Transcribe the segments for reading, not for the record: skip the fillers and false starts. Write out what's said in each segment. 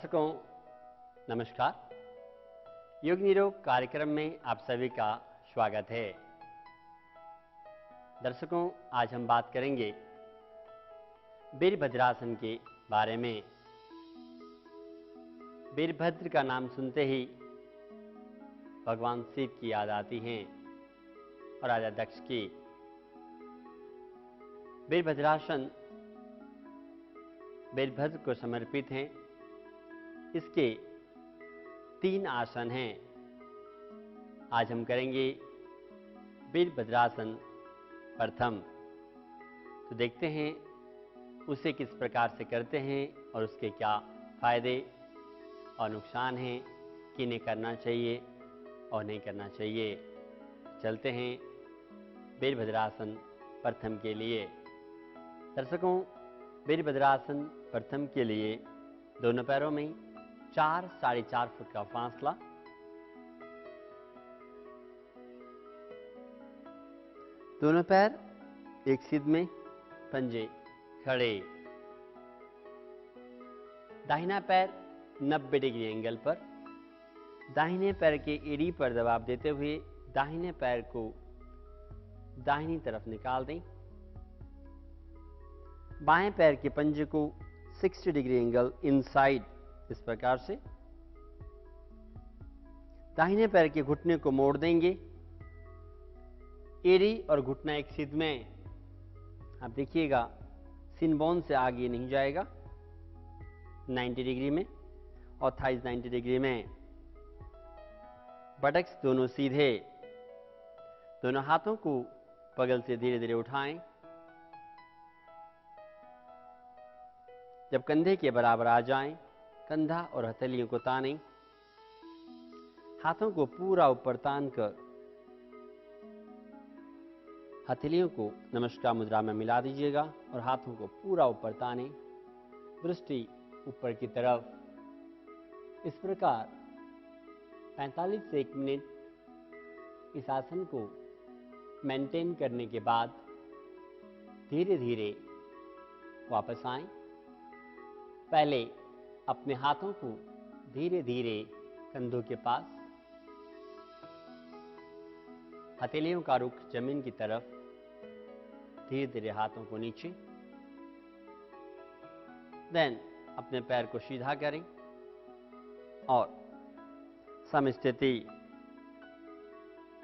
दर्शकों नमस्कार। योग निरोग कार्यक्रम में आप सभी का स्वागत है। दर्शकों, आज हम बात करेंगे वीरभद्रासन के बारे में। वीरभद्र का नाम सुनते ही भगवान शिव की याद आती है और राजा दक्ष की। वीरभद्रासन वीरभद्र को समर्पित हैं। इसके 3 आसन हैं। आज हम करेंगे वीरभद्रासन प्रथम। तो देखते हैं उसे किस प्रकार से करते हैं और उसके क्या फायदे और नुकसान हैं, किन्हें करना चाहिए और नहीं करना चाहिए। चलते हैं वीरभद्रासन प्रथम के लिए। दर्शकों, वीरभद्रासन प्रथम के लिए दोनों पैरों में 4-4.5 फुट का फासला, दोनों पैर एक सीध में, पंजे खड़े, दाहिना पैर 90 डिग्री एंगल पर, दाहिने पैर के एड़ी पर दबाव देते हुए दाहिने पैर को दाहिनी तरफ निकाल दें। बाएं पैर के पंजे को 60 डिग्री एंगल इनसाइड, इस प्रकार से दाहिने पैर के घुटने को मोड़ देंगे। एड़ी और घुटना एक सीध में, आप देखिएगा सिन बोन से आगे नहीं जाएगा, 90 डिग्री में, और थाइज 90 डिग्री में। बटक्स दोनों सीधे। दोनों हाथों को बगल से धीरे धीरे उठाएं। जब कंधे के बराबर आ जाएं, कंधा और हथेलियों को तानें। हाथों को पूरा ऊपर तान कर हथेलियों को नमस्कार मुद्रा में मिला दीजिएगा और हाथों को पूरा ऊपर तानें, दृष्टि ऊपर की तरफ। इस प्रकार 45 से 1 मिनट इस आसन को मेंटेन करने के बाद धीरे धीरे वापस आएं। पहले अपने हाथों को धीरे धीरे कंधों के पास, हथेलियों का रुख जमीन की तरफ, धीरे धीरे हाथों को नीचे। देन अपने पैर को सीधा करें और समस्थिति,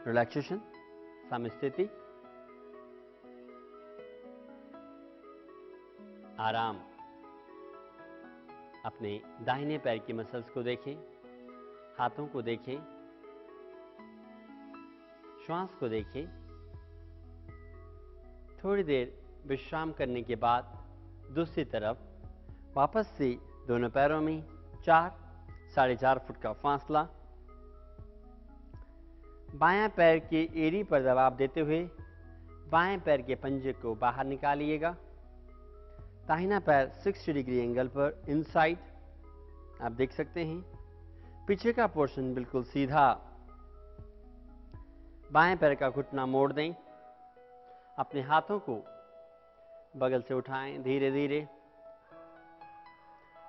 रिलैक्सेशन, समस्थिति, आराम। अपने दाहिने पैर की मसल्स को देखें, हाथों को देखें, श्वास को देखें। थोड़ी देर विश्राम करने के बाद दूसरी तरफ वापस से दोनों पैरों में 4-4.5 फुट का फासला, बायां पैर के एड़ी पर दबाव देते हुए बाएं पैर के पंजे को बाहर निकालिएगा। दाहिना पैर 60 डिग्री एंगल पर इनसाइड, आप देख सकते हैं। पीछे का पोर्शन बिल्कुल सीधा। बाएं पैर का घुटना मोड़ दें। अपने हाथों को बगल से उठाएं धीरे धीरे।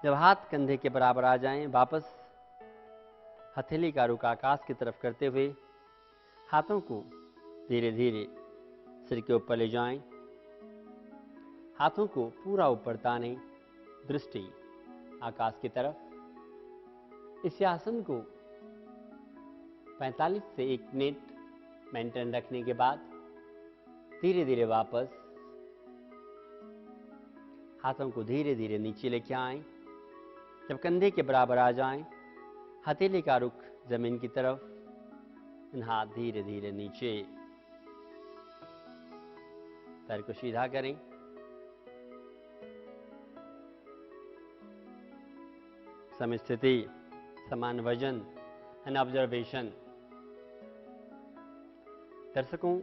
जब हाथ कंधे के बराबर आ जाएं, वापस हथेली का रुख आकाश की तरफ करते हुए हाथों को धीरे धीरे सिर के ऊपर ले जाएं। हाथों को पूरा ऊपर तानें, दृष्टि आकाश की तरफ। इस आसन को 45 से 1 मिनट मेंटेन रखने के बाद धीरे धीरे वापस हाथों को धीरे धीरे नीचे लेके आएं। जब कंधे के बराबर आ जाएं, हथेली का रुख जमीन की तरफ, हाथ धीरे धीरे नीचे। पैर को सीधा करें। समस्थिति, समान वजन एंड ऑब्जर्वेशन। दर्शकों,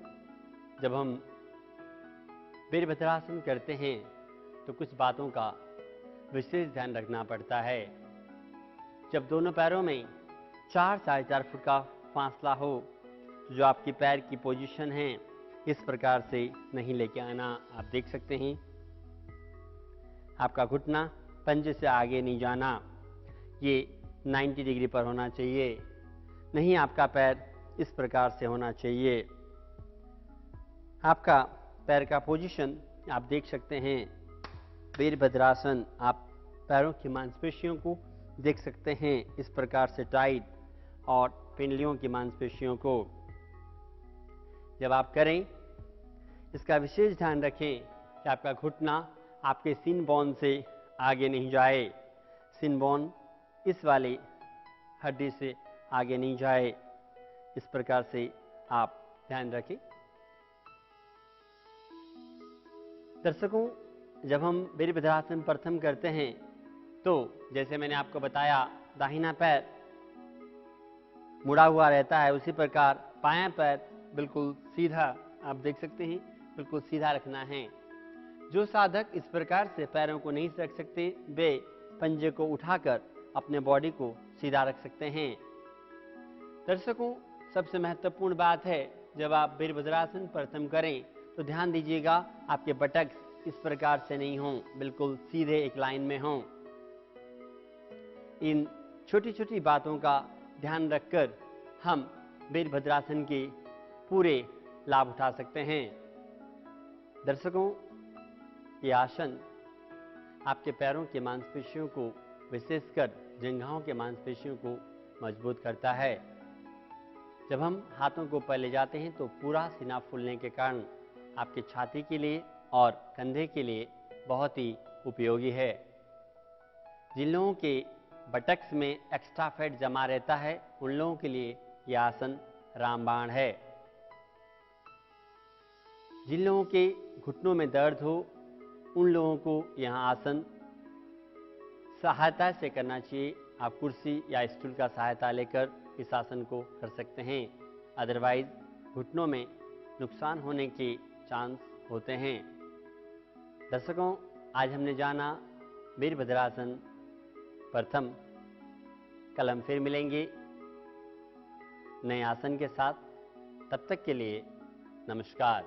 जब हम वीरभद्रासन करते हैं तो कुछ बातों का विशेष ध्यान रखना पड़ता है। जब दोनों पैरों में 4-4.5 फुट का फासला हो तो जो आपकी पैर की पोजीशन है इस प्रकार से नहीं लेके आना। आप देख सकते हैं आपका घुटना पंजे से आगे नहीं जाना, ये 90 डिग्री पर होना चाहिए, नहीं आपका पैर इस प्रकार से होना चाहिए। आपका पैर का पोजीशन आप देख सकते हैं, वीरभद्रासन। आप पैरों की मांसपेशियों को देख सकते हैं इस प्रकार से टाइट, और पिंडलियों की मांसपेशियों को। जब आप करें, इसका विशेष ध्यान रखें कि आपका घुटना आपके सिन बोन से आगे नहीं जाए, सिन बोन इस वाली हड्डी से आगे नहीं जाए, इस प्रकार से आप ध्यान रखें। दर्शकों, जब हम वीरभद्रासन प्रथम करते हैं तो जैसे मैंने आपको बताया, दाहिना पैर मुड़ा हुआ रहता है, उसी प्रकार बायां पैर बिल्कुल सीधा, आप देख सकते हैं, बिल्कुल सीधा रखना है। जो साधक इस प्रकार से पैरों को नहीं रख सकते, वे पंजे को उठाकर अपने बॉडी को सीधा रख सकते हैं। दर्शकों, सबसे महत्वपूर्ण बात है, जब आप वीरभद्रासन प्रथम करें तो ध्यान दीजिएगा आपके बटक्स इस प्रकार से नहीं हों, बिल्कुल सीधे एक लाइन में हों। इन छोटी छोटी बातों का ध्यान रखकर हम वीरभद्रासन के पूरे लाभ उठा सकते हैं। दर्शकों, ये आसन आपके पैरों के मांसपेशियों को, विशेषकर जंघाओं के मांसपेशियों को मजबूत करता है। जब हम हाथों को ऊपर ले जाते हैं तो पूरा सीना फूलने के कारण आपकी छाती के लिए और कंधे के लिए बहुत ही उपयोगी है। जिन लोगों के बटक्स में एक्स्ट्रा फैट जमा रहता है, उन लोगों के लिए यह आसन रामबाण है। जिन लोगों के घुटनों में दर्द हो, उन लोगों को यह आसन सहायता से करना चाहिए। आप कुर्सी या स्टूल का सहायता लेकर इस आसन को कर सकते हैं, अदरवाइज घुटनों में नुकसान होने के चांस होते हैं। दर्शकों, आज हमने जाना वीरभद्रासन प्रथम। कल हम फिर मिलेंगे नए आसन के साथ। तब तक के लिए नमस्कार।